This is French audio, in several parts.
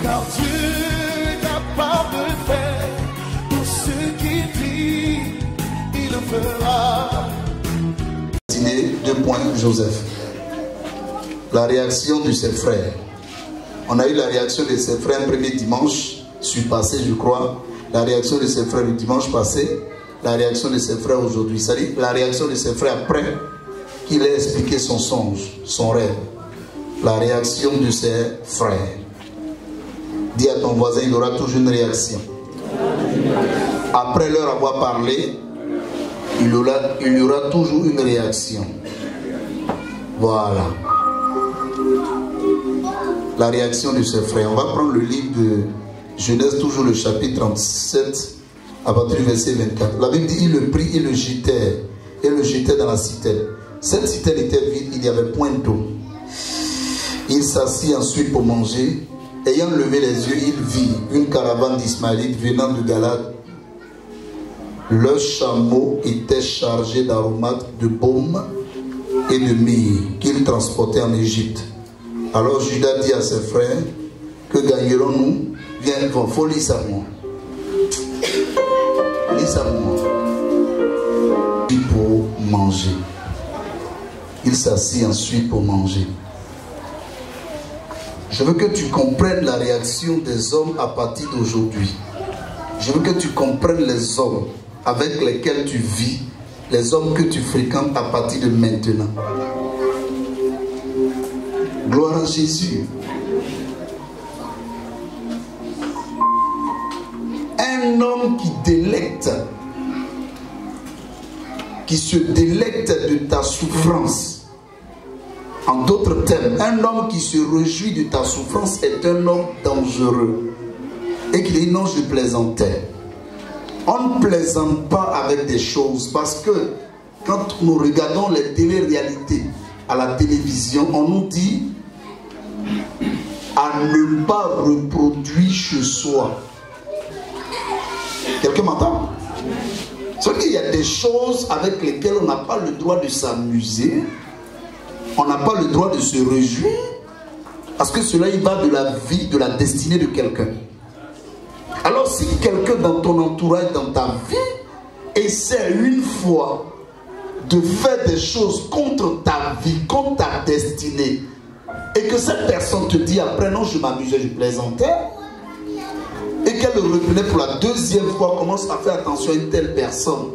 car Dieu est capable de faire tout ce qu'il dit, il le fera. Dîner, 2 points, Joseph. La réaction de ses frères. On a eu la réaction de ses frères un premier dimanche, passé, je crois. La réaction de ses frères le dimanche passé. La réaction de ses frères aujourd'hui. C'est-à-dire la réaction de ses frères après qu'il ait expliqué son songe, son rêve. La réaction de ses frères. Dis à ton voisin, il aura toujours une réaction. Après leur avoir parlé, il y aura toujours une réaction. Voilà. La réaction de ses frères. On va prendre le livre de Genèse, toujours le chapitre 37, à partir du verset 24. La Bible dit, il le prit et le jetait dans la citerne. Cette citerne était vide, il n'y avait point d'eau. Il s'assit ensuite pour manger. Ayant levé les yeux, il vit une caravane d'Ismaélites venant de Galade. Leurs chameaux étaient chargés d'aromates, de baume et de myrrhe qu'ils transportaient en Égypte. Alors Judas dit à ses frères, que gagnerons-nous? Viens, il faut lire ça moi. Lis ça moi. Pour manger. Il s'assit ensuite pour manger. Je veux que tu comprennes la réaction des hommes à partir d'aujourd'hui. Je veux que tu comprennes les hommes avec lesquels tu vis, les hommes que tu fréquentes à partir de maintenant. Gloire à Jésus. Un homme qui se délecte de ta souffrance. En d'autres termes, un homme qui se réjouit de ta souffrance est un homme dangereux. Et qui dit non, je plaisantais. On ne plaisante pas avec des choses parce que quand nous regardons les télé-réalités à la télévision, on nous dit à ne pas reproduire chez soi. Quelqu'un m'entend? C'est qu'il y a des choses avec lesquelles on n'a pas le droit de s'amuser, on n'a pas le droit de se réjouir, parce que cela il va de la vie, de la destinée de quelqu'un. Alors si quelqu'un dans ton entourage, dans ta vie, essaie une fois de faire des choses contre ta vie, contre ta destinée, et que cette personne te dit après non je m'amusais, je plaisantais, et qu'elle le reconnaît pour la deuxième fois, commence à faire attention à une telle personne.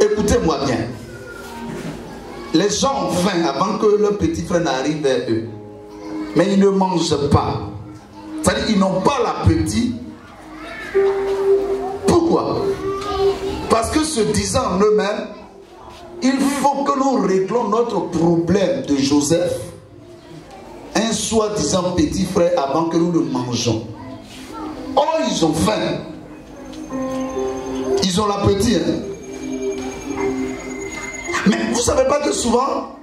Écoutez-moi bien. Les gens ont faim avant que leur petit frère n'arrive vers eux. Mais ils ne mangent pas. C'est-à-dire qu'ils n'ont pas l'appétit. Pourquoi? Parce que se disant en eux-mêmes, il faut que nous réglons notre problème de Joseph, un soi-disant petit frère, avant que nous le mangeons. Oh, ils ont faim. Ils ont l'appétit. Hein? Mais vous ne savez pas que souvent,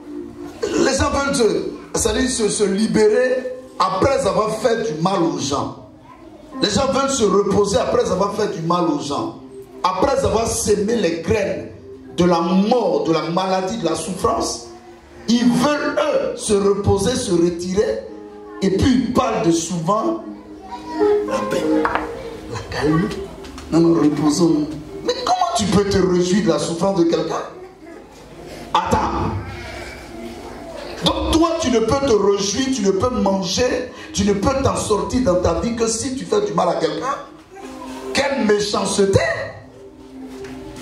les gens veulent se libérer après avoir fait du mal aux gens. Les gens veulent se reposer après avoir fait du mal aux gens. Après avoir sémé les graines de la mort, de la maladie, de la souffrance. Ils veulent, eux, se reposer, se retirer. Et puis, ils parlent de souvent la paix, la calme. Non, reposons-nous. Mais comment tu peux te réjouir de la souffrance de quelqu'un? Attends. Donc toi, tu ne peux te réjouir, tu ne peux manger, tu ne peux t'en sortir dans ta vie que si tu fais du mal à quelqu'un. Quelle méchanceté!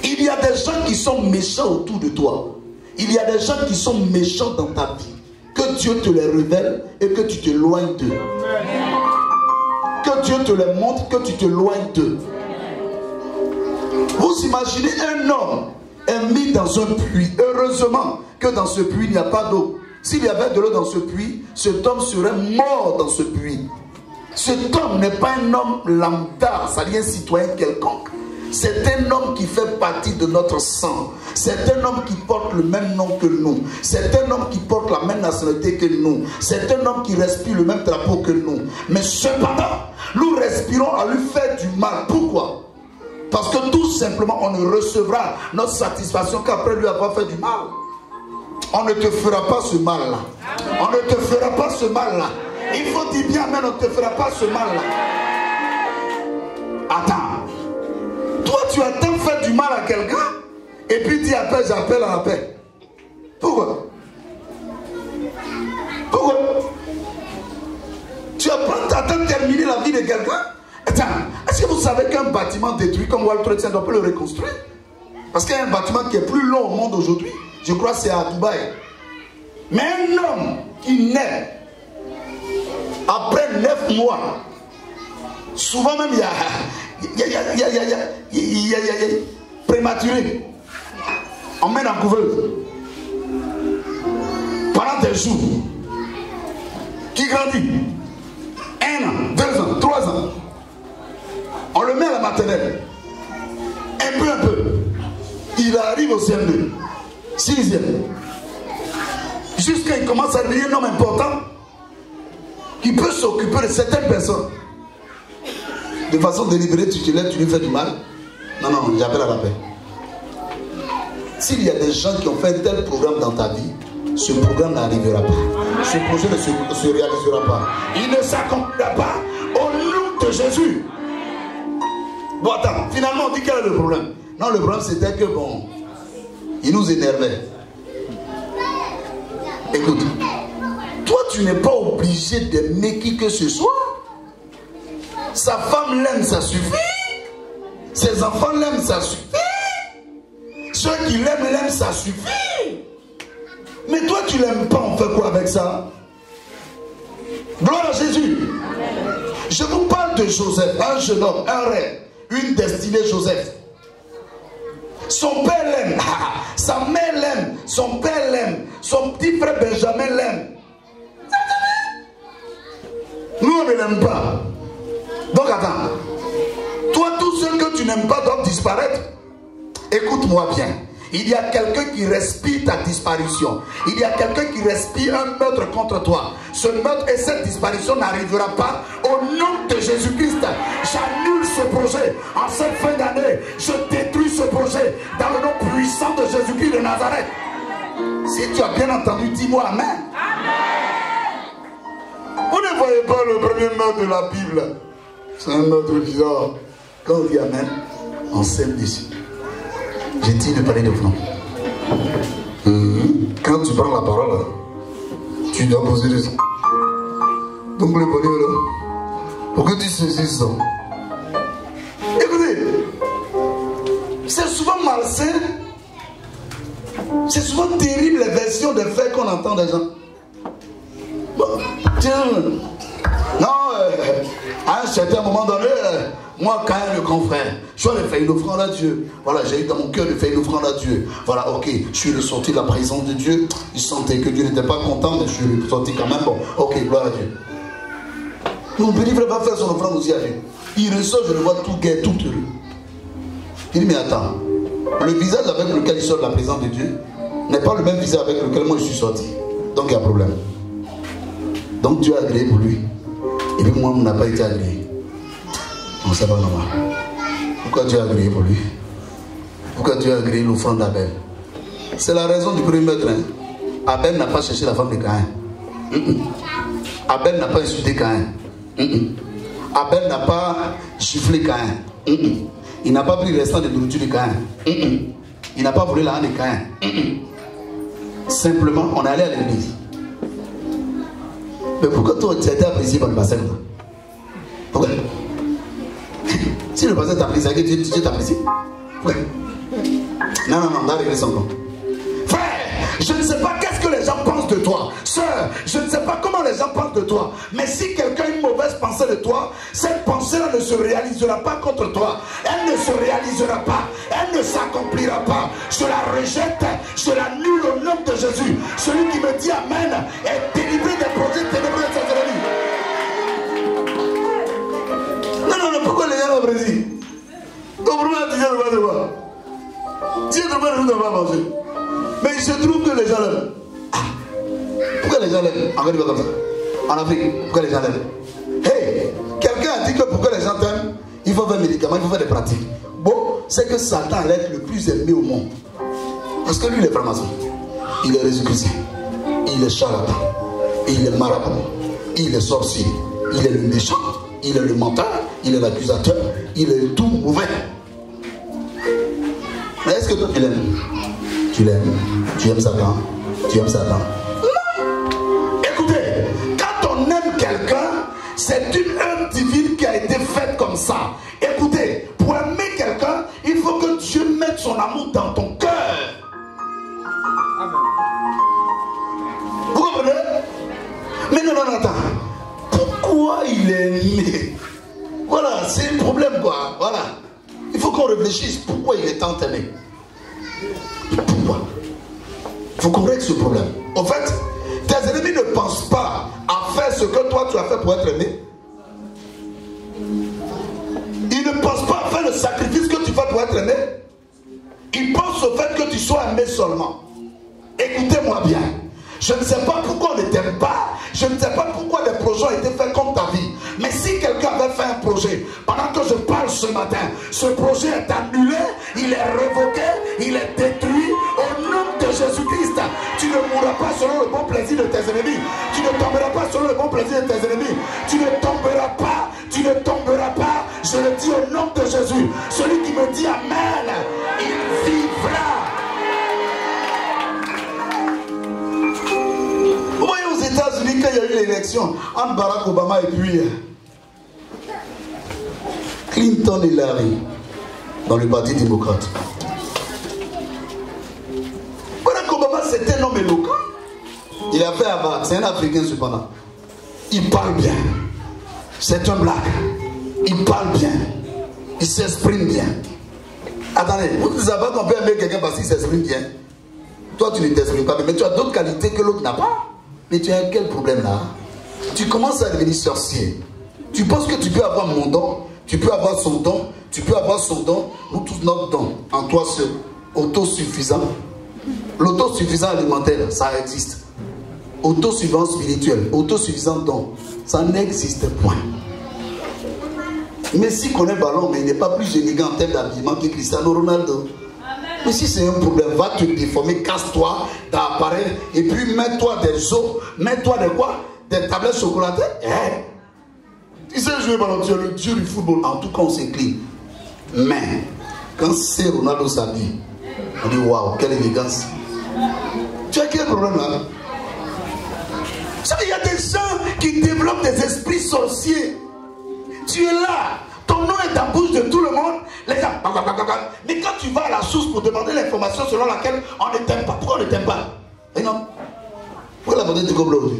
Il y a des gens qui sont méchants autour de toi. Il y a des gens qui sont méchants dans ta vie. Que Dieu te les révèle et que tu t'éloignes d'eux. Que Dieu te les montre, que tu t'éloignes d'eux. Vous imaginez un homme est mis dans un puits. Heureusement que dans ce puits, il n'y a pas d'eau. S'il y avait de l'eau dans ce puits, cet homme serait mort dans ce puits. Cet homme n'est pas un homme lambda, c'est-à-dire un citoyen quelconque. C'est un homme qui fait partie de notre sang. C'est un homme qui porte le même nom que nous. C'est un homme qui porte la même nationalité que nous. C'est un homme qui respire le même drapeau que nous. Mais cependant, nous respirons à lui faire du mal. Pourquoi? Parce que tout simplement, on ne recevra notre satisfaction qu'après lui avoir fait du mal. On ne te fera pas ce mal-là. On ne te fera pas ce mal-là. Il faut dire bien, mais on ne te fera pas ce mal-là. Attends. Toi, tu attends faire du mal à quelqu'un et puis tu appelles, j'appelle à la paix. Pourquoi? Pourquoi? Tu attends terminer la vie de quelqu'un? Attends, est-ce que vous savez qu'un bâtiment détruit comme World Trade Center, on peut le reconstruire? Parce qu'il y a un bâtiment qui est plus long au monde aujourd'hui. Je crois que c'est à Dubaï. Mais un homme qui naît après 9 mois, souvent même il y a prématuré, on met en couveuse pendant des jours, qui grandit 1 an, 2 ans, 3 ans, on le met à la maternelle, un peu, il arrive au CM2, 6e, jusqu'à il commence à devenir un homme important qui peut s'occuper de certaines personnes. De façon délibérée, tu te lèves, tu lui fais du mal. Non, j'appelle à la paix. S'il y a des gens qui ont fait un tel programme dans ta vie, ce programme n'arrivera pas. Ce projet ne se réalisera pas. Il ne s'accomplira pas au nom de Jésus. Bon, attends, finalement on dit quel est le problème? Non, le problème c'était que bon, il nous énervait. Écoute, toi tu n'es pas obligé d'aimer qui que ce soit. Sa femme l'aime, ça suffit. Ses enfants l'aiment, ça suffit. Ceux qui l'aiment, ça suffit. Mais toi, tu l'aimes pas, on fait quoi avec ça? Gloire à Jésus. Je vous parle de Joseph, un jeune homme, un rêve, une destinée Joseph. Son père l'aime, sa mère l'aime, son père l'aime, son petit frère Benjamin l'aime. Nous, on ne l'aime pas. Donc attends, toi tous ceux que tu n'aimes pas doivent disparaître. Écoute-moi bien, il y a quelqu'un qui respire ta disparition. Il y a quelqu'un qui respire un meurtre contre toi. Ce meurtre et cette disparition n'arrivera pas au nom de Jésus-Christ. J'annule ce projet. En cette fin d'année, je détruis ce projet dans le nom puissant de Jésus-Christ de Nazareth. Si tu as bien entendu, dis-moi Amen. Vous ne voyez pas le premier meurtre de la Bible? C'est un autre bizarre. Quand on dit Amen, on s'aime dessus. J'ai dit de parler de flanc. Quand tu prends la parole, tu dois poser des... Donc le bonheur là, pour que tu saisisses ça. Écoutez, c'est souvent malsain. C'est souvent terrible les versions de faits qu'on entend des gens. Bon, tiens, non, à un certain moment donné, moi, quand le grand frère, je suis allé faire une offrande à Dieu. Voilà, j'ai eu dans mon cœur de faire une offrande à Dieu. Voilà, ok, je suis ressorti de la présence de Dieu. Je sentais que Dieu n'était pas content, mais je suis ressorti quand même. Bon, ok, gloire à Dieu. Mon petit frère va faire son offrande aussi à Dieu. Il ressort, je le vois tout gai, tout heureux. Il dit, mais attends, le visage avec lequel il sort de la présence de Dieu n'est pas le même visage avec lequel moi je suis sorti. Donc il y a problème. Donc Dieu a agréé pour lui. Et puis moi, on n'a pas été agréé. Non, c'est pas normal. Pourquoi Dieu a agréé pour lui? Pourquoi Dieu a agréé l'offrande d'Abel? C'est la raison du premier meurtre. Hein? Abel n'a pas cherché la femme de Caïn. Abel n'a pas insulté Caïn. Abel n'a pas giflé Caïn. Il n'a pas pris le restant de nourriture de Caïn. Il n'a pas volé la haine de Caïn. Simplement, on est allé à l'église. Mais pourquoi toi, tu as été apprécié par le pasteur? Pourquoi? Si le pasteur t'apprécie, Dieu t'apprécie? Ouais. Non, on va régler son compte. Frère, je ne sais pas qu'est-ce que les gens pensent de toi. Sœur, je ne sais pas comment les gens pensent de toi. Mais si quelqu'un a une mauvaise pensée de toi, cette pensée-là ne se réalisera pas contre toi. Elle ne se réalisera pas. Elle ne s'accomplira pas. Je la rejette. Je l'annule au nom de Jésus. Celui qui me dit Amen est délivré des projets ténébreux de ses ennemis. Non, pourquoi les gens l'apprécient? Ton problème, Dieu ne va pas. Dieu ne va pas manger. Mais il se trouve que les gens l'aiment. Pourquoi les gens l'aiment? En Afrique, comme ça. En Afrique, pourquoi les gens l'aiment? Hey, quelqu'un a dit que pourquoi les gens t'aiment, il faut faire des médicaments, il faut faire des pratiques. Bon, c'est que Satan allait être le plus aimé au monde. Parce que lui, il est franc-maçon. Il est Jésus-Christ. Il est charlatan. Et il est marabout. il est sorcier, il est le méchant, il est le menteur, il est l'accusateur, il est tout mauvais. Mais est-ce que toi tu l'aimes? Tu l'aimes? Tu aimes Satan? Tu aimes Satan? Non! Écoutez, quand on aime quelqu'un, c'est une œuvre divine qui a été faite comme ça. Écoutez, pour aimer quelqu'un, il faut que Dieu mette son amour dans ton cœur. Vous comprenez? Mais non, attends. Pourquoi il est aimé? Voilà, c'est un problème quoi. Voilà. Il faut qu'on réfléchisse. Pourquoi il est tant aimé? Pourquoi? Il faut qu'on règle ce problème. En fait, tes ennemis ne pensent pas à faire ce que toi tu as fait pour être aimé. Ils ne pensent pas à faire le sacrifice que tu fais pour être aimé. Ils pensent au fait que tu sois aimé seulement. Écoutez-moi bien. Je ne sais pas pourquoi on ne t'aime pas. Je ne sais pas pourquoi des projets ont été faits comme ta vie. Mais si quelqu'un avait fait un projet, pendant que je parle ce matin, ce projet est annulé, il est révoqué, il est détruit. Au nom de Jésus-Christ, tu ne mourras pas selon le bon plaisir de tes ennemis. Tu ne tomberas pas selon le bon plaisir de tes ennemis. Tu ne tomberas pas. Tu ne tomberas pas. Je le dis au nom de Jésus. Celui qui me dit Amen, il vivra. Vous voyez aux États-Unis quand il y a eu l'élection entre Barack Obama et puis Clinton et Hillary dans le parti démocrate. Barack Obama c'était un homme éloquent. Il a fait Harvard, c'est un Africain cependant. Il parle bien. C'est un black. Il parle bien. Il s'exprime bien. Attendez, vous ne savez pas qu'on peut aimer quelqu'un parce qu'il s'exprime bien. Toi tu ne t'exprimes pas, mais tu as d'autres qualités que l'autre n'a pas. Mais tu as quel problème là? Tu commences à devenir sorcier. Tu penses que tu peux avoir mon don, tu peux avoir son don, tu peux avoir son don, nous tous notre don, en toi seul, autosuffisant. L'autosuffisant alimentaire, ça existe. Autosuffisant spirituel, autosuffisant don, ça n'existe point. Messi connaît le ballon, mais il n'est pas plus élégant en termes d'habillement que Cristiano Ronaldo. Mais si c'est un problème, va te déformer, casse-toi d'appareil et puis mets-toi des os, mets-toi des quoi? Des tablettes chocolatées. Tu sais jouer ballon, tu es le dieu du football. En tout cas, on s'incline. Mais quand c'est Ronaldo s'habille, on dit waouh, quelle élégance. Tu as quel problème là? Vous savez, il y a des gens qui développent des esprits sorciers. Tu es là. Ton nom est dans la bouche de tout le monde. Les gens, mais quand tu vas à la source pour demander l'information selon laquelle on ne t'aime pas, pourquoi on ne t'aime pas? Et non. Pourquoi la bande de comme bleu?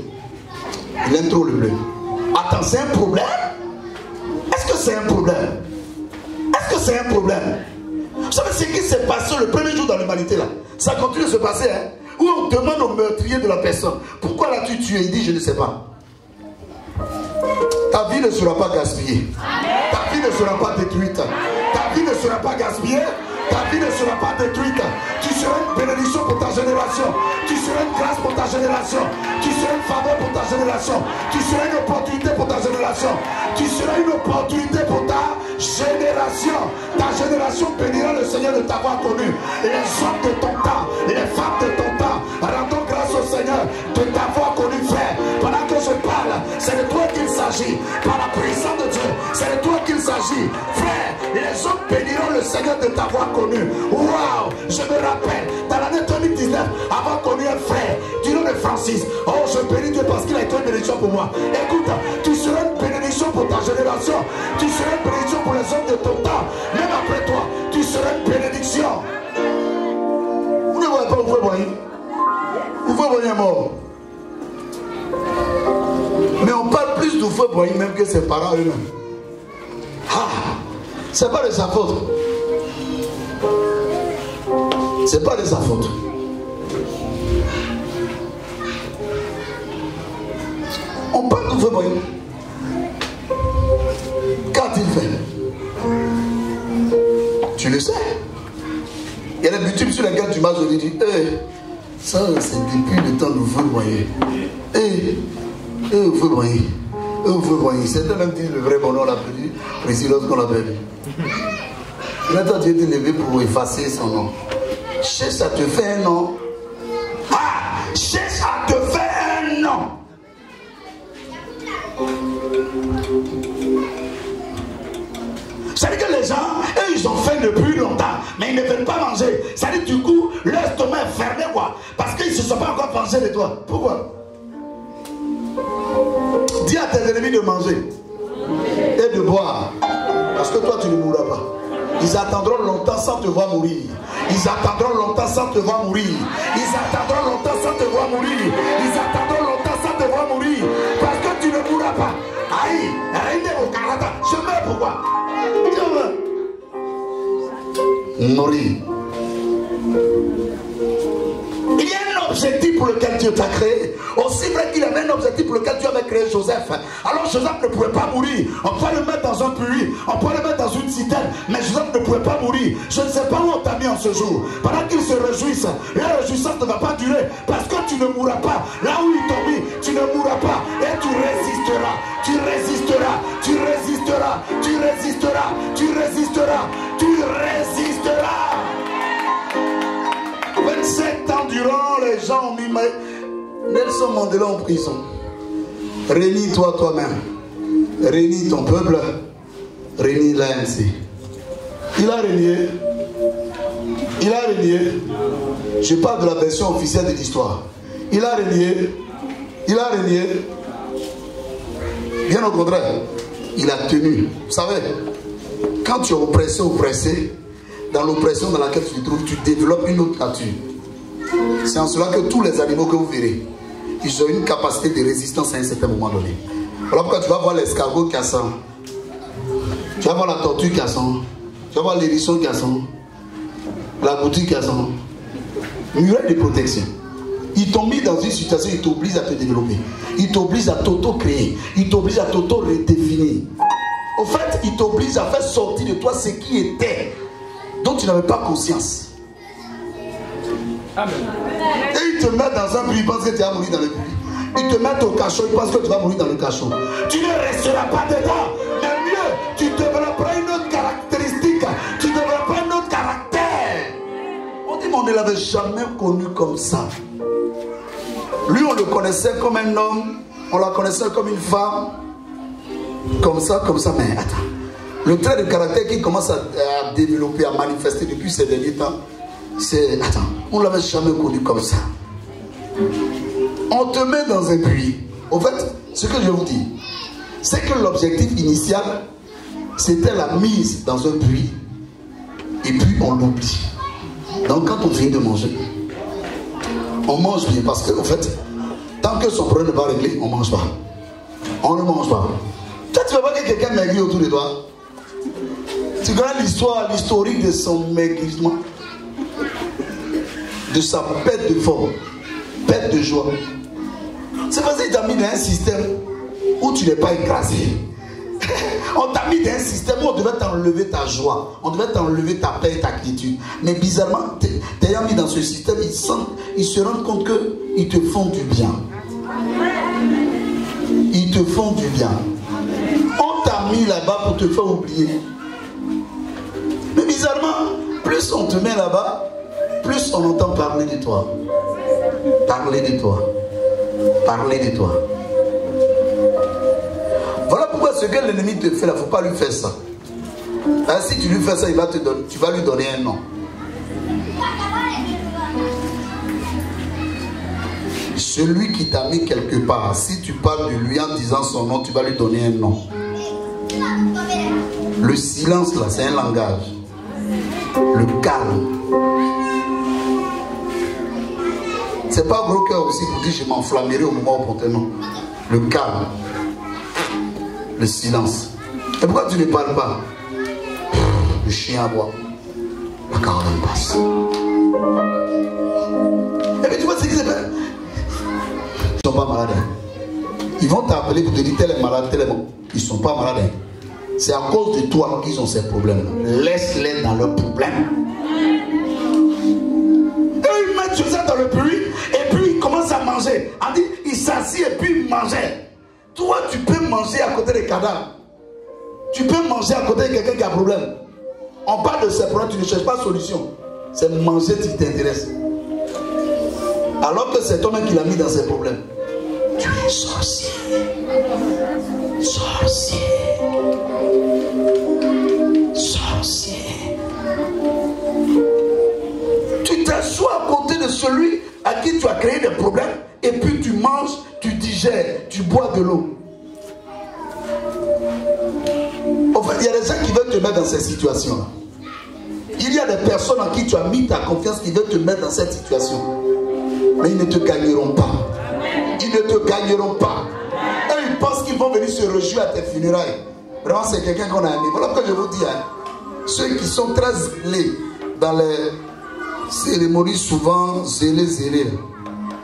Il aime trop le bleu. Attends, c'est un problème? Est-ce que c'est un problème? Est-ce que c'est un problème? Vous savez ce qui s'est passé le premier jour dans l'humanité là? Ça continue de se passer, hein? Où on demande au meurtrier de la personne, pourquoi l'as-tu tué? Il dit, je ne sais pas. Ta vie ne sera pas gaspillée. Ta vie ne sera pas détruite. Ta vie ne sera pas gaspillée. Ta vie ne sera pas détruite. Tu seras une bénédiction pour ta génération. Tu seras une grâce pour ta génération. Tu seras une faveur pour ta génération. Tu seras une opportunité pour ta génération. Tu seras une opportunité pour ta génération. Ta génération bénira le Seigneur de t'avoir connu. Et les hommes de ton temps, les femmes de ton temps, rendons grâce au Seigneur de t'avoir connu, frère. Pendant que je parle, c'est de toi qu'il s'agit. Par la puissance de Dieu, c'est de toi qu'il s'agit. Frère, les hommes béniront le Seigneur de t'avoir connu. Waouh, je me rappelle, dans l'année 2019, avoir connu un frère du nom de Francis. Oh, je bénis Dieu parce qu'il a été une bénédiction pour moi. Écoute, tu seras une bénédiction pour ta génération. Tu seras une bénédiction pour les hommes de ton temps. Même après toi, tu seras une bénédiction. Vous ne voyez pas, vous voyez. Vous voyez mort. Mais on parle plus du feu Boigny même que ses parents eux-mêmes. Ah, c'est pas de sa faute. C'est pas de sa faute. On parle du feu Boigny. Qu'a-t-il fait? Tu le sais. Il y a des butubes sur lesquels tu m'as dit, ça c'est depuis le temps du feu Boigny. Vous voyez, certains même disent le vrai bon nom, on l'a perdu, précis lorsqu'on l'a perdu. Là, toi, tu es levé pour effacer son nom. Cherche à te faire un nom. Ah, cherche à te faire un nom. depuis longtemps, mais ils ne veulent pas manger. Ça dit du coup, leur estomac est fermé quoi. Parce qu'ils ne se sont pas encore vengés de toi. Pourquoi? Dis à tes ennemis de manger et de boire. Parce que toi tu ne mourras pas. Ils attendront longtemps sans te voir mourir. Ils attendront longtemps sans te voir mourir. Ils attendront longtemps sans te voir mourir. Ils attendront longtemps sans te voir mourir. Parce que tu ne mourras pas. Aïe, arrêtez au Canada. Je meurs pourquoi? Je meurs. Mourir. Il y a un objectif pour lequel Dieu t'a créé. Aussi vrai qu'il y avait un objectif pour lequel Dieu avait créé Joseph. Alors Joseph ne pouvait pas mourir. On peut le mettre dans un puits, on peut le mettre dans une citerne, mais Joseph ne pouvait pas mourir. Je ne sais pas où on t'a mis en ce jour. Pendant qu'ils se réjouissent, la réjouissance ne va pas durer parce que tu ne mourras pas. Là où ils t'ont mis, tu ne mourras pas et tu résisteras. Tu résisteras, tu résisteras, tu résisteras, tu résisteras, tu résisteras. 27 ans durant, les gens ont mis Nelson Mandela en prison. Réunis-toi toi-même. Réunis ton peuple. Réunis l'ANC. Il a régné. Il a régné. Je parle de la version officielle de l'histoire. Il a régné. Il a régné. Bien au contraire, il a tenu. Vous savez, quand tu es oppressé, dans l'oppression dans laquelle tu te trouves, tu développes une autre nature. C'est en cela que tous les animaux que vous verrez, ils ont une capacité de résistance à un certain moment donné. Alors pourquoi tu vas voir l'escargot qui a sang, tu vas voir la tortue qui a sang, tu vas voir l'hérisson qui a sang, la boutique qui a sang. Murelle de protection. Ils t'ont mis dans une situation, ils t'obligent à te développer. Ils t'obligent à t'auto-créer. Ils t'obligent à t'auto-redéfinir. Au fait, ils t'obligent à faire sortir de toi ce qui était, dont tu n'avais pas conscience. Amen. Et ils te mettent dans un puits, ils pensent que tu vas mourir dans le puits. Ils te mettent au cachot, ils pensent que tu vas mourir dans le cachot. Tu ne resteras pas dedans. Mais mieux, tu développeras une autre caractéristique. Tu développeras un autre caractère. On dit, mais on ne l'avait jamais connu comme ça. Lui, on le connaissait comme un homme. On la connaissait comme une femme. Comme ça, mais attends. Le trait de caractère qui commence à développer, à manifester depuis ces derniers temps, c'est, attends, on ne l'avait jamais connu comme ça. On te met dans un puits. Au fait, ce que je vous dis, c'est que l'objectif initial, c'était la mise dans un puits. Et puis on l'oublie. Donc quand on finit de manger, on mange bien. Parce que, en fait, tant que son problème n'est pas réglé, on ne mange pas. On ne mange pas. Toi, tu ne veux pas que quelqu'un maigrit autour de toi. Tu connais l'histoire, l'historique de son maigrissement, de sa perte de forme, perte de joie. C'est parce qu'il t'a mis dans un système où tu n'es pas écrasé. On t'a mis dans un système où on devait t'enlever ta joie, on devait t'enlever ta paix et ta quiétude. Mais bizarrement, t'ayant mis dans ce système, ils se rendent compte qu'ils te font du bien. Ils te font du bien. On t'a mis là-bas pour te faire oublier. Mais bizarrement, plus on te met là-bas, plus on entend parler de toi. Parler de toi. Parler de toi. Voilà pourquoi ce que l'ennemi te fait là, il ne faut pas lui faire ça. Hein, si tu lui fais ça, tu vas lui donner un nom. Celui qui t'a mis quelque part, si tu parles de lui en disant son nom, tu vas lui donner un nom. Le silence là, c'est un langage. Le calme. C'est pas gros cœur aussi pour dire je m'enflammerai au moment opportun. Le calme. Le silence. Et pourquoi tu ne parles pas? Le chien aboie. La caravane passe. Et puis tu vois ce qui se passe. Ils ne sont pas malades. Ils vont t'appeler pour te dire tel est malade, tel est bon. Ils ne sont pas malades. C'est à cause de toi qu'ils ont ces problèmes. Laisse-les dans leurs problèmes. Et ils mettent Joseph dans le puits. Et puis ils commencent à manger. On dit, ils s'assient et puis ils mangeaient. Toi, tu peux manger à côté des cadavres. Tu peux manger à côté de quelqu'un qui a un problème. On parle de ces problèmes, tu ne cherches pas de solution. C'est manger qui t'intéresse. Alors que c'est toi-même qui l'a mis dans ses problèmes. Tu es sorcier. Sorcier. Sorcier. celui à qui tu as créé des problèmes et puis tu manges, tu digères, tu bois de l'eau. En fait, il y a des gens qui veulent te mettre dans cette situation-là. Il y a des personnes en qui tu as mis ta confiance qui veulent te mettre dans cette situation. Mais ils ne te gagneront pas. Ils ne te gagneront pas. Eux, ils pensent qu'ils vont venir se réjouir à tes funérailles. Vraiment, c'est quelqu'un qu'on a aimé. Voilà pourquoi je vous dis, hein, ceux qui sont très zélés dans les cérémonies, souvent zélés,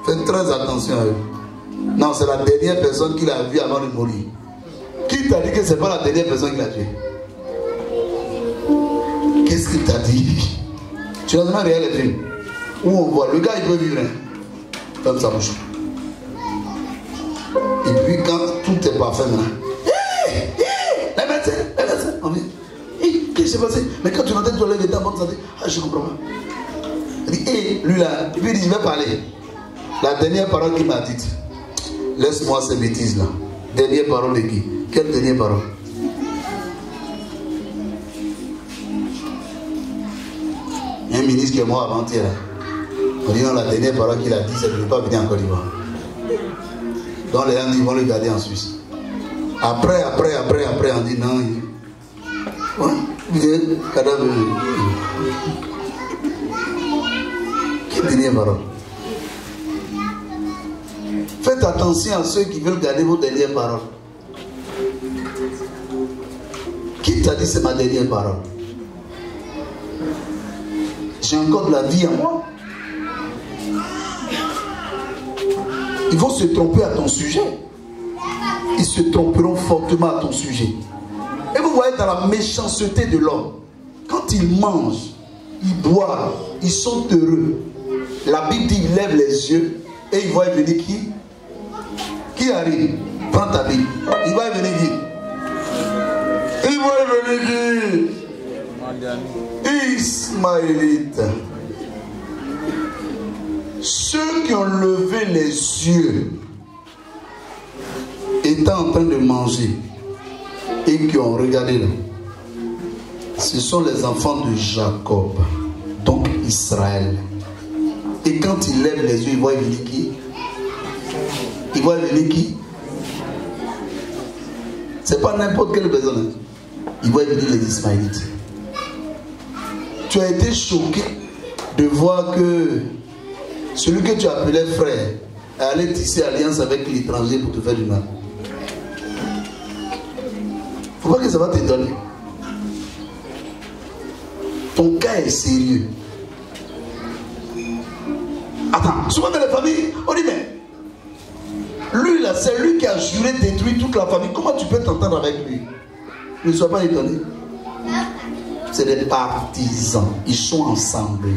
faites très attention à eux. Non, c'est la dernière personne qu'il a vue avant de mourir. Qui t'a dit que ce n'est pas la dernière personne qu'il a tuée? Qu'est-ce qu'il t'a dit? Tu n'as jamais regardé les films où on voit le gars, il peut vivre, hein? Ferme sa bouche. Et puis quand tout est parfait maintenant, les médecins, on dit, qu'est-ce qui s'est passé? Mais quand tu entends que tu lèves les dents, bonne santé, ah, je comprends pas. Il dit, lui là, et puis il dit, je vais parler. La dernière parole qu'il m'a dite, laisse-moi ces bêtises là. Dernière parole de qui? Quelle dernière parole? Un ministre qui est mort avant-hier. On dit non, la dernière parole qu'il a dit, c'est de ne pas venir en Côte d'Ivoire. Donc les gens ils vont le garder en Suisse. Après, on dit non. Ouais, vous êtes cadavre. Quelle dernière parole? Faites attention à ceux qui veulent garder vos dernières paroles. Qui t'a dit c'est ma dernière parole? J'ai encore de la vie en moi. Ils vont se tromper à ton sujet. Ils se tromperont fortement à ton sujet. Et vous voyez dans la méchanceté de l'homme, quand ils mangent, ils boivent, ils sont heureux. La Bible dit, ils lèvent les yeux et ils voient venir qui? Qui arrive? Prends ta Bible. Il va venir qui? Il va venir qui? Ismaélite. Ceux qui ont levé les yeux étant en train de manger et qui ont regardé là, ce sont les enfants de Jacob, donc Israël. Et quand ils lèvent les yeux, ils voient venir qui? Ils voient venir qui? C'est pas n'importe quelle personne. Ils voient venir les Ismaélites. Tu as été choqué de voir que celui que tu appelais frère allait tisser alliance avec l'étranger pour te faire du mal. Faut pas que ça va t'étonner. Ton cas est sérieux. Attends, souvent dans les familles, on dit mais lui là, c'est lui qui a juré détruire toute la famille. Comment tu peux t'entendre avec lui? Ne sois pas étonné. C'est des partisans. Ils sont ensemble.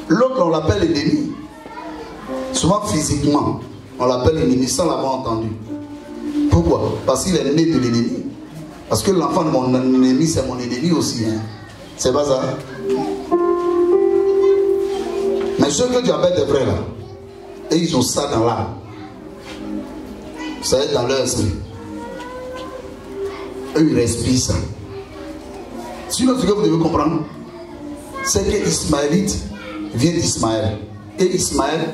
L'autre, on l'appelle l'ennemi. Souvent physiquement, on l'appelle l'ennemi sans l'avoir entendu. Pourquoi? Parce qu'il est né de l'ennemi. Parce que l'enfant de mon ennemi, c'est mon ennemi aussi. Hein. C'est pas ça. Mais ceux que tu appelles des frères là, et ils ont ça dans l'âme. Ça est dans leur esprit. Eux, ils respirent ça. Sinon, ce que vous devez comprendre, c'est que Ismaélite vient d'Ismaël. Et Ismaël,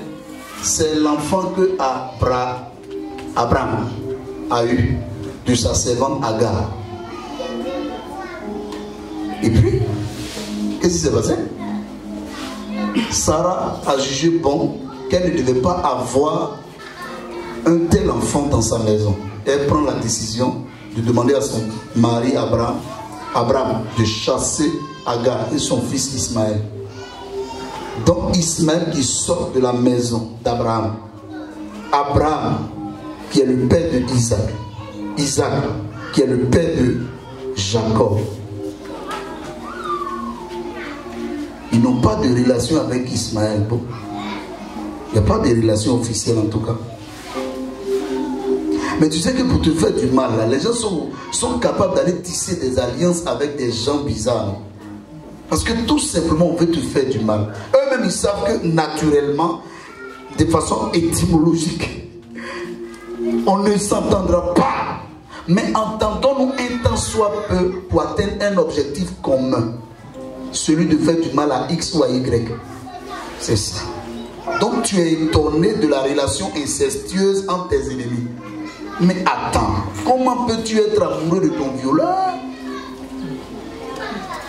c'est l'enfant que Abraham a eu de sa servante Agar. Et puis, qu'est-ce qui s'est passé? Sarah a jugé bon qu'elle ne devait pas avoir un tel enfant dans sa maison. Elle prend la décision de demander à son mari Abraham de chasser Agar et son fils Ismaël. Donc Ismaël qui sort de la maison d'Abraham. Abraham qui est le père de Isaac. Isaac qui est le père de Jacob. Ils n'ont pas de relation avec Ismaël. Bon. Il n'y a pas de relation officielle en tout cas. Mais tu sais que pour te faire du mal, là, les gens sont capables d'aller tisser des alliances avec des gens bizarres. Parce que tout simplement, on veut te faire du mal. Eux-mêmes, ils savent que naturellement, de façon étymologique, on ne s'entendra pas. Mais entendons-nous un temps soit peu pour atteindre un objectif commun. celui de faire du mal à X ou à Y. C'est ça. Donc tu es étonné de la relation incestueuse entre tes ennemis. Mais attends, comment peux-tu être amoureux de ton violeur?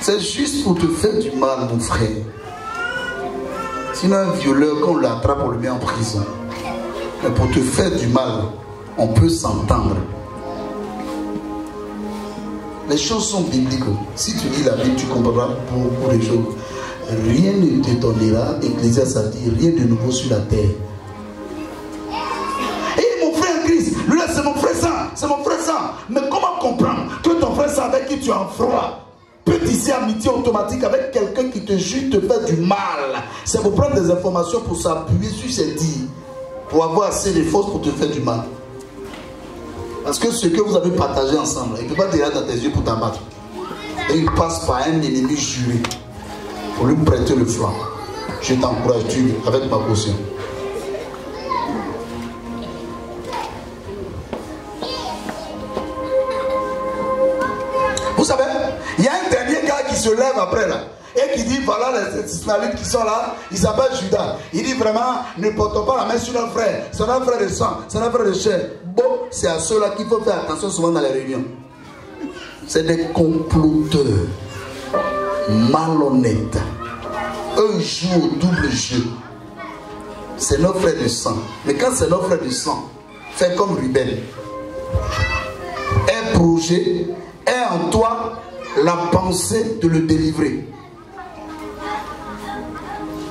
C'est juste pour te faire du mal, mon frère. Sinon un violeur, quand on l'attrape, on le met en prison. Mais pour te faire du mal, on peut s'entendre. Les choses sont bibliques. Si tu lis la Bible, tu comprendras beaucoup de choses. Rien ne t'étonnera, Ecclésiaste a dit, rien de nouveau sur la terre. Et mon frère Christ, lui là c'est mon frère sang, c'est mon frère sang. Mais comment comprendre que ton frère sang avec qui tu es en froid peut tisser amitié automatique avec quelqu'un qui te jure te faire du mal? C'est pour prendre des informations pour s'appuyer sur ses dires, pour avoir assez de force pour te faire du mal. Parce que ce que vous avez partagé ensemble, il ne peut pas te regarder dans tes yeux pour t'abattre. Et il passe par un ennemi juré pour lui prêter le flanc. Je t'encourage, tu avec ma caution. Vous savez, il y a un dernier gars qui se lève après là et qui dit voilà les Ismaélites qui sont là, ils s'appellent Judas. Il dit vraiment, ne portons pas la main sur nos frères, c'est notre frère de sang, c'est notre frère de chair. Bon, c'est à ceux-là qu'il faut faire attention souvent dans les réunions. C'est des comploteurs malhonnêtes. Eux jouent au double jeu. C'est nos frères de sang. Mais quand c'est nos frères de sang, fais comme Ruben. Un projet est en toi la pensée de le délivrer.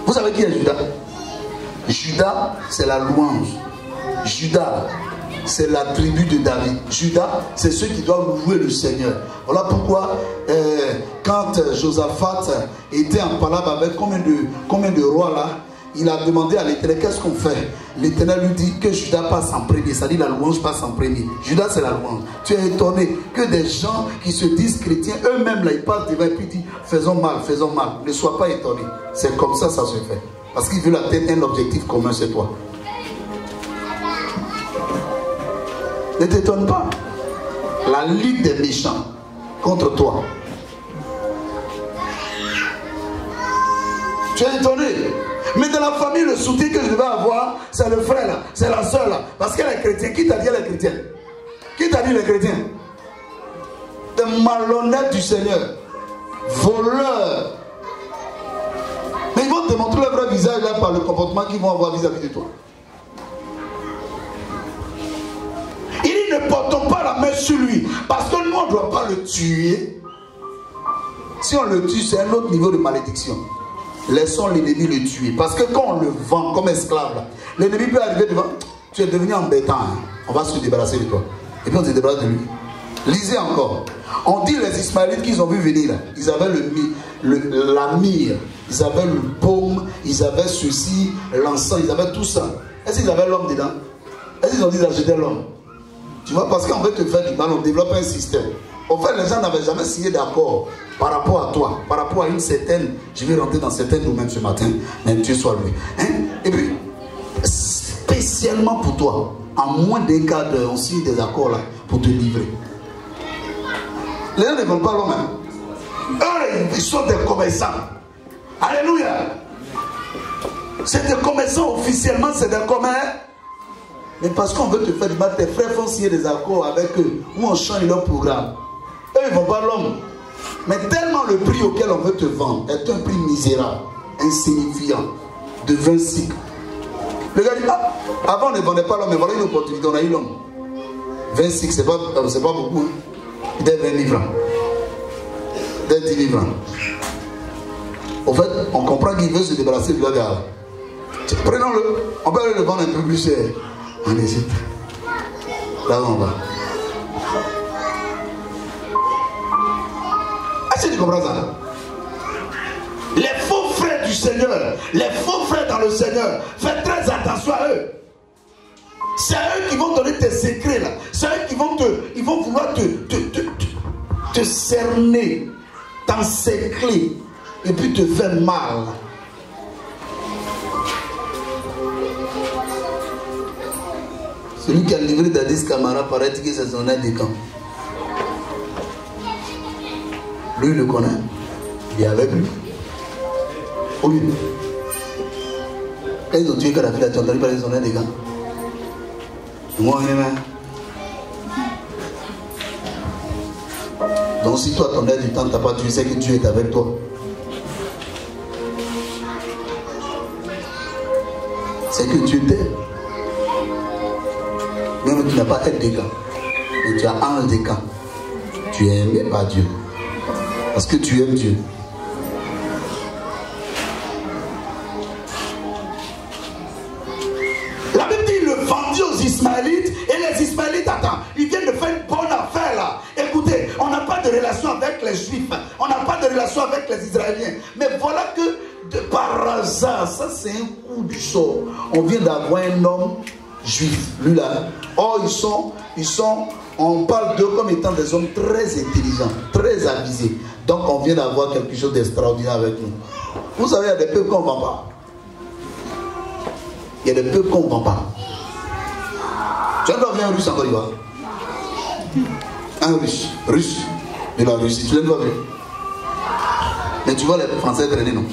Vous savez qui est Judas? Judas, c'est la louange. Judas, c'est la tribu de David. Judas, c'est ceux qui doivent louer le Seigneur. Voilà pourquoi quand Josaphat était en palabre avec combien de rois là, il a demandé à l'Éternel qu'est-ce qu'on fait. L'Éternel lui dit que Judas passe en premier. Ça dit la louange passe en premier. Judas c'est la louange. Tu es étonné que des gens qui se disent chrétiens, eux-mêmes là ils passent devant et puis disent faisons mal, faisons mal. Ne sois pas étonné. C'est comme ça se fait. Parce qu'ils veulent atteindre un objectif commun, c'est toi. Ne t'étonne pas. La ligue des méchants contre toi. Tu es étonné. Mais dans la famille, le soutien que je devais avoir, c'est le frère là, c'est la soeur là. Parce qu'elle est chrétienne. Qui t'a dit elle est chrétienne? Qui t'a dit les chrétiens? Des malhonnêtes du Seigneur. Voleurs. Mais ils vont te montrer leur vrai visage là par le comportement qu'ils vont avoir vis-à-vis de toi. Il dit ne portons pas la main sur lui. Parce que nous on ne doit pas le tuer. Si on le tue, c'est un autre niveau de malédiction. Laissons l'ennemi le tuer. Parce que quand on le vend comme esclave, l'ennemi peut arriver devant. Tu es devenu embêtant. Hein? On va se débarrasser de toi. Et puis on se débarrasse de lui. Lisez encore. On dit les Ismaélites qu'ils ont vu venir. Là. Ils avaient la myrrhe. Ils avaient le baume. Ils avaient ceci, l'encens. Ils avaient tout ça. Est-ce qu'ils avaient l'homme dedans? Est-ce qu'ils ont dit d'acheter l'homme? Tu vois, parce qu'on veut te faire du mal, on développe un système. En fait, les gens n'avaient jamais signé d'accord par rapport à toi, par rapport à une certaine, je vais rentrer dans certains domaines ce matin, mais Dieu soit loué. Hein? Et puis, spécialement pour toi, en moins d'un cas, on signe des accords là pour te livrer. Les gens ne veulent pas l'homme. Hein? Eux, ils sont des commerçants. Alléluia. C'est des commerçants officiellement, c'est des commerçants. Mais parce qu'on veut te faire du mal, tes frères font signer des accords avec eux, où on change leur programme. Eux, ils ne vont pas l'homme. Mais tellement le prix auquel on veut te vendre est un prix misérable, insignifiant, de 20 cycles. Le gars dit, ah, avant on ne vendait pas l'homme, mais voilà une opportunité, on a eu l'homme. 20 cycles, c'est pas beaucoup. Hein. Dès 20 000 francs. Dès 10 000 francs. En fait, on comprend qu'il veut se débarrasser de l'autre. Prenons-le, on peut le vendre un peu plus cher. On hésite. Là où on va. Est-ce que tu comprends ça? Les faux frères du Seigneur, les faux frères dans le Seigneur, fais très attention à eux. C'est eux qui vont donner tes secrets là. C'est eux qui vont vouloir te cerner, t'encercler et puis te faire mal. Celui qui a livré Dadis Camara paraît que c'est son aide de camp. Lui, il le connaît. Il est avec lui. Oui. Quand ils ont tué Kadhafi, tu as entendu parler de son des gars. Moi, donc si toi, ton aide du temps, tu n'as pas tué, c'est que Dieu est avec toi. C'est que Dieu t'aime. Même tu n'as pas aide des gars, mais tu as ange des camps. Tu es aimé par Dieu. Parce que tu aimes Dieu. La Bible dit il le vendit aux Ismaélites et les Ismaélites, attends, ils viennent de faire une bonne affaire là. Écoutez, on n'a pas de relation avec les Juifs, on n'a pas de relation avec les Israéliens. Mais voilà que par hasard, ça c'est un coup du sort. On vient d'avoir un homme juif, lui là. Or ils sont, on parle d'eux comme étant des hommes très intelligents, très avisés. Donc on vient d'avoir quelque chose d'extraordinaire avec nous. Vous savez, il y a des peuples qu'on ne vend pas. Il y a des peuples qu'on ne vend pas. Tu as vu un russe en Côte d'Ivoire? Un russe de la Russie, tu l'as vu? Mais tu vois les Français traîner, non?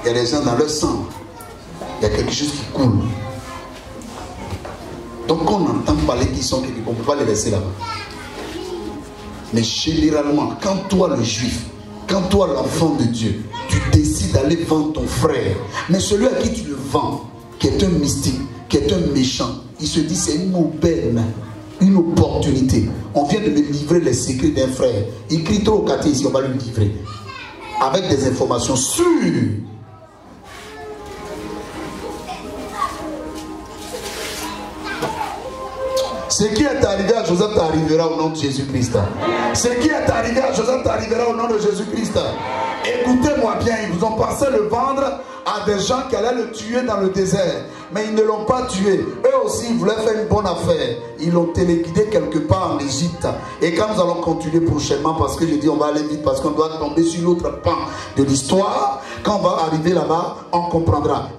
Il y a des gens dans leur sang. Il y a quelque chose qui coule. Donc on entend parler qu'ils sont quelqu'un, on ne peut pas les laisser là-bas. Mais généralement, quand toi le juif, quand toi l'enfant de Dieu, tu décides d'aller vendre ton frère, mais celui à qui tu le vends, qui est un mystique, qui est un méchant, il se dit c'est une aubaine, une opportunité. On vient de me livrer les secrets d'un frère. Il crie trop au quartier ici, on va lui livrer. Avec des informations sûres. Ce qui est arrivé à Joseph t'arrivera au nom de Jésus-Christ. Ce qui est arrivé à Joseph t'arrivera au nom de Jésus-Christ. Écoutez-moi bien, ils vous ont pensé le vendre à des gens qui allaient le tuer dans le désert. Mais ils ne l'ont pas tué. Eux aussi, ils voulaient faire une bonne affaire. Ils l'ont téléguidé quelque part en Égypte. Et quand nous allons continuer prochainement, parce que je dis on va aller vite, parce qu'on doit tomber sur l'autre pan de l'histoire, quand on va arriver là-bas, on comprendra.